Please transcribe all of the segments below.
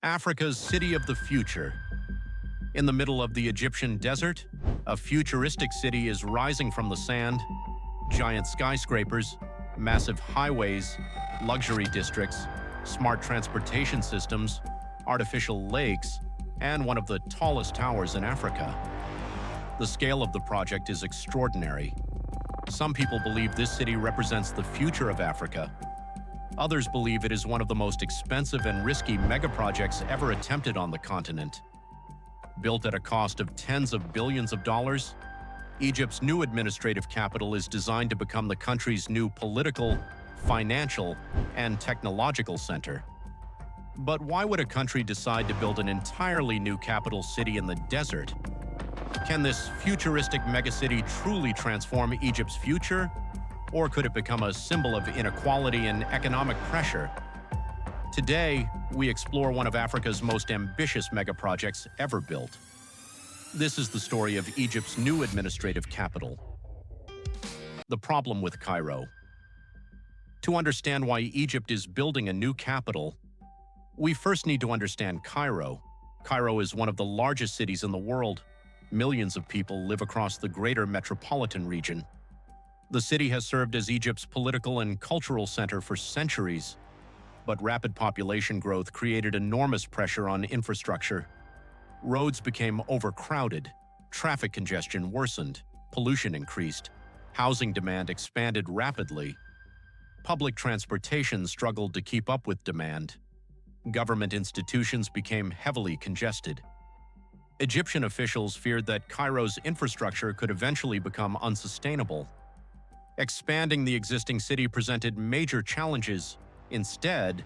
Africa's city of the future. In the middle of the Egyptian desert, a futuristic city is rising from the sand. Giant skyscrapers, massive highways, luxury districts, smart transportation systems, artificial lakes, and one of the tallest towers in Africa. The scale of the project is extraordinary. Some people believe this city represents the future of Africa. Others believe it is one of the most expensive and risky megaprojects ever attempted on the continent. Built at a cost of tens of billions of dollars, Egypt's new administrative capital is designed to become the country's new political, financial, and technological center. But why would a country decide to build an entirely new capital city in the desert? Can this futuristic megacity truly transform Egypt's future? Or could it become a symbol of inequality and economic pressure? Today, we explore one of Africa's most ambitious megaprojects ever built. This is the story of Egypt's new administrative capital. The problem with Cairo. To understand why Egypt is building a new capital, we first need to understand Cairo. Cairo is one of the largest cities in the world. Millions of people live across the greater metropolitan region. The city has served as Egypt's political and cultural center for centuries, but rapid population growth created enormous pressure on infrastructure. Roads became overcrowded, traffic congestion worsened, pollution increased, housing demand expanded rapidly. Public transportation struggled to keep up with demand. Government institutions became heavily congested. Egyptian officials feared that Cairo's infrastructure could eventually become unsustainable. Expanding the existing city presented major challenges. Instead,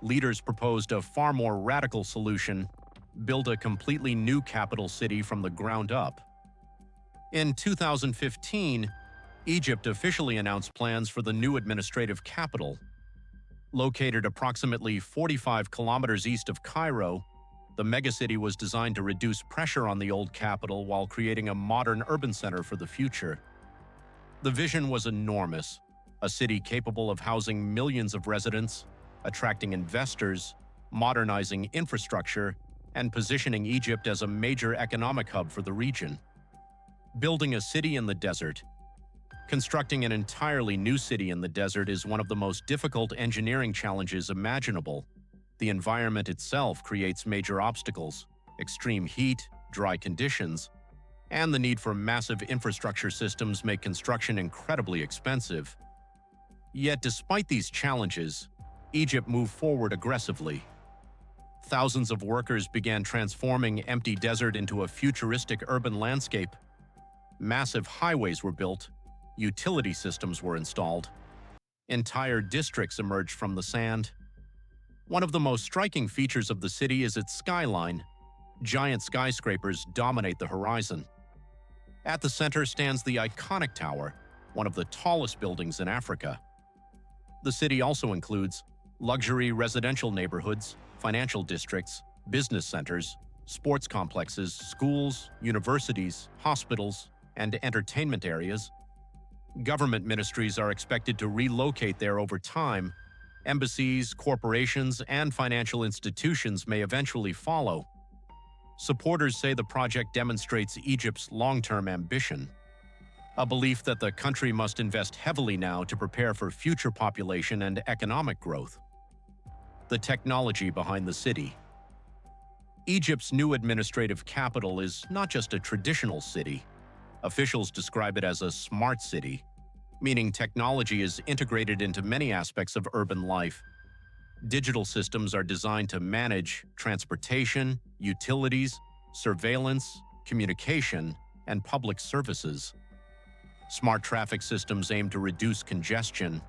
leaders proposed a far more radical solution: build a completely new capital city from the ground up. In 2015, Egypt officially announced plans for the new administrative capital. Located approximately 45 kilometers east of Cairo, the megacity was designed to reduce pressure on the old capital while creating a modern urban center for the future. The vision was enormous: a city capable of housing millions of residents, attracting investors, modernizing infrastructure, and positioning Egypt as a major economic hub for the region. Building a city in the desert. Constructing an entirely new city in the desert is one of the most difficult engineering challenges imaginable. The environment itself creates major obstacles: extreme heat, dry conditions, and the need for massive infrastructure systems make construction incredibly expensive. Yet despite these challenges, Egypt moved forward aggressively. Thousands of workers began transforming empty desert into a futuristic urban landscape. Massive highways were built, utility systems were installed. Entire districts emerged from the sand. One of the most striking features of the city is its skyline. Giant skyscrapers dominate the horizon. At the center stands the iconic tower, one of the tallest buildings in Africa. The city also includes luxury residential neighborhoods, financial districts, business centers, sports complexes, schools, universities, hospitals, and entertainment areas. Government ministries are expected to relocate there over time. Embassies, corporations, and financial institutions may eventually follow. Supporters say the project demonstrates Egypt's long-term ambition, a belief that the country must invest heavily now to prepare for future population and economic growth. The technology behind the city. Egypt's new administrative capital is not just a traditional city. Officials describe it as a smart city, meaning technology is integrated into many aspects of urban life. Digital systems are designed to manage transportation, utilities, surveillance, communication, and public services. Smart traffic systems aim to reduce congestion.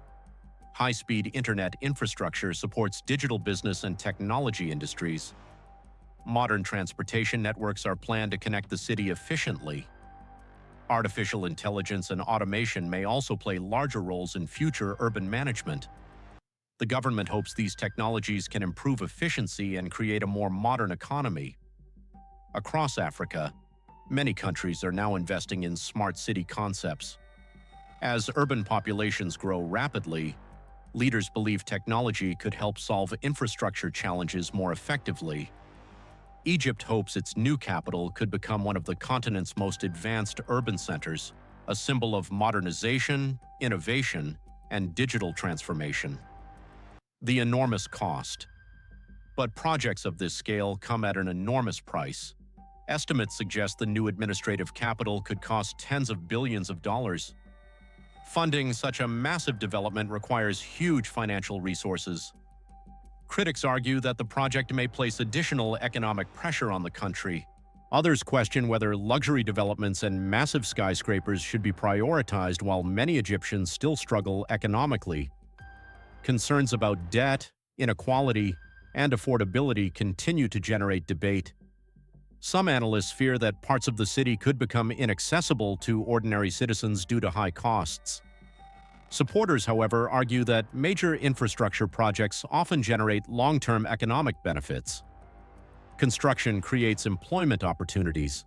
High-speed internet infrastructure supports digital business and technology industries. Modern transportation networks are planned to connect the city efficiently. Artificial intelligence and automation may also play larger roles in future urban management. The government hopes these technologies can improve efficiency and create a more modern economy. Across Africa, many countries are now investing in smart city concepts. As urban populations grow rapidly, Leaders believe technology could help solve infrastructure challenges more effectively. Egypt hopes its new capital could become one of the continent's most advanced urban centers, a symbol of modernization, innovation, and digital transformation. The enormous cost. But projects of this scale come at an enormous price. Estimates suggest the new administrative capital could cost tens of billions of dollars. Funding such a massive development requires huge financial resources. Critics argue that the project may place additional economic pressure on the country. Others question whether luxury developments and massive skyscrapers should be prioritized while many Egyptians still struggle economically. Concerns about debt, inequality, and affordability continue to generate debate. Some analysts fear that parts of the city could become inaccessible to ordinary citizens due to high costs. Supporters, however, argue that major infrastructure projects often generate long-term economic benefits. Construction creates employment opportunities.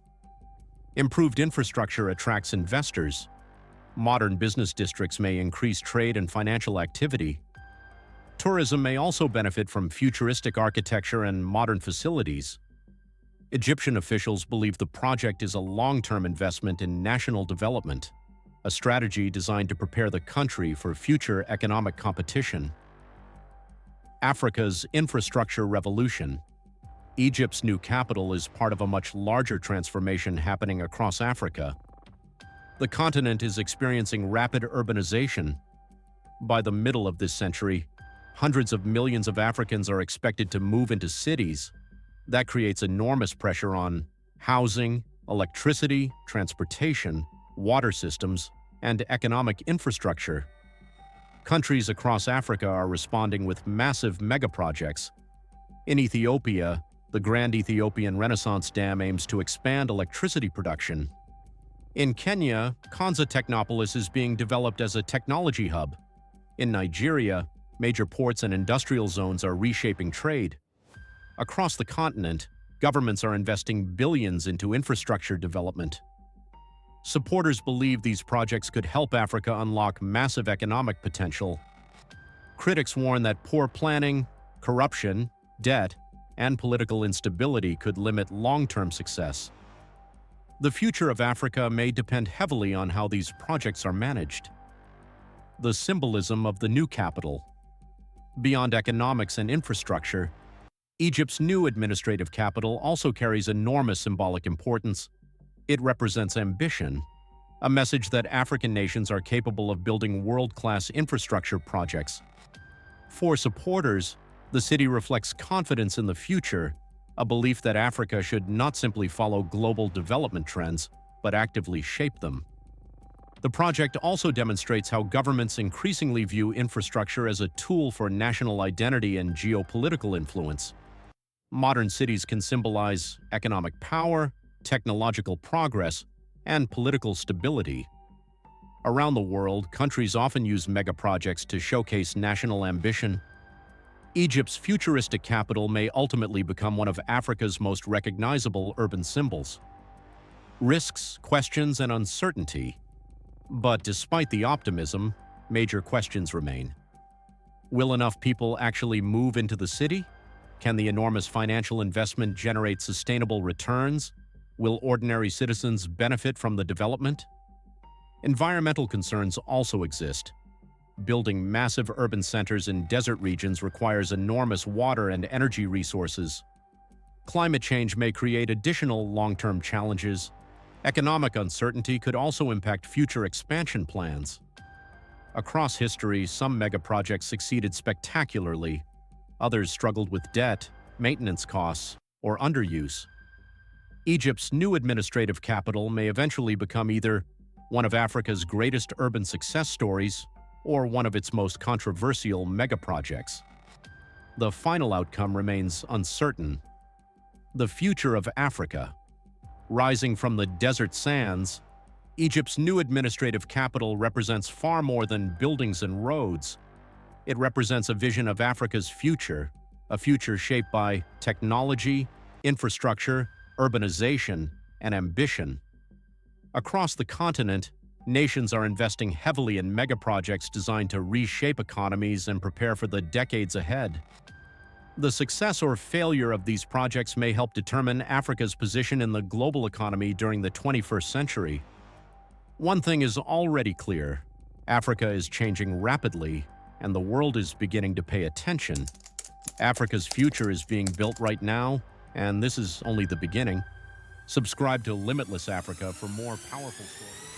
Improved infrastructure attracts investors. Modern business districts may increase trade and financial activity. Tourism may also benefit from futuristic architecture and modern facilities. Egyptian officials believe the project is a long-term investment in national development, a strategy designed to prepare the country for future economic competition. Africa's infrastructure revolution. Egypt's new capital is part of a much larger transformation happening across Africa. The continent is experiencing rapid urbanization. By the middle of this century, hundreds of millions of Africans are expected to move into cities. That creates enormous pressure on housing, electricity, transportation, water systems, and economic infrastructure. Countries across Africa are responding with massive megaprojects. In Ethiopia, the Grand Ethiopian Renaissance Dam aims to expand electricity production. In Kenya, Konza Technopolis is being developed as a technology hub. In Nigeria, major ports and industrial zones are reshaping trade. Across the continent, governments are investing billions into infrastructure development. Supporters believe these projects could help Africa unlock massive economic potential. Critics warn that poor planning, corruption, debt, and political instability could limit long-term success. The future of Africa may depend heavily on how these projects are managed. The symbolism of the new capital. Beyond economics and infrastructure, Egypt's new administrative capital also carries enormous symbolic importance. It represents ambition, a message that African nations are capable of building world-class infrastructure projects. For supporters, the city reflects confidence in the future, a belief that Africa should not simply follow global development trends, but actively shape them. The project also demonstrates how governments increasingly view infrastructure as a tool for national identity and geopolitical influence. Modern cities can symbolize economic power, technological progress, and political stability. Around the world, countries often use megaprojects to showcase national ambition. Egypt's futuristic capital may ultimately become one of Africa's most recognizable urban symbols. Risks, questions, and uncertainty. But despite the optimism, major questions remain. Will enough people actually move into the city? Can the enormous financial investment generate sustainable returns? Will ordinary citizens benefit from the development? Environmental concerns also exist. Building massive urban centers in desert regions requires enormous water and energy resources. Climate change may create additional long-term challenges. Economic uncertainty could also impact future expansion plans. Across history, some megaprojects succeeded spectacularly. Others struggled with debt, maintenance costs, or underuse. Egypt's new administrative capital may eventually become either one of Africa's greatest urban success stories or one of its most controversial megaprojects. The final outcome remains uncertain. The future of Africa. Rising from the desert sands, Egypt's new administrative capital represents far more than buildings and roads. It represents a vision of Africa's future, a future shaped by technology, infrastructure, urbanization, and ambition. Across the continent, Nations are investing heavily in megaprojects designed to reshape economies and prepare for the decades ahead. The success or failure of these projects may help determine Africa's position in the global economy during the 21st century. One thing is already clear: Africa is changing rapidly, and the world is beginning to pay attention. Africa's future is being built right now, and this is only the beginning. Subscribe to Limitless Africa for more powerful stories.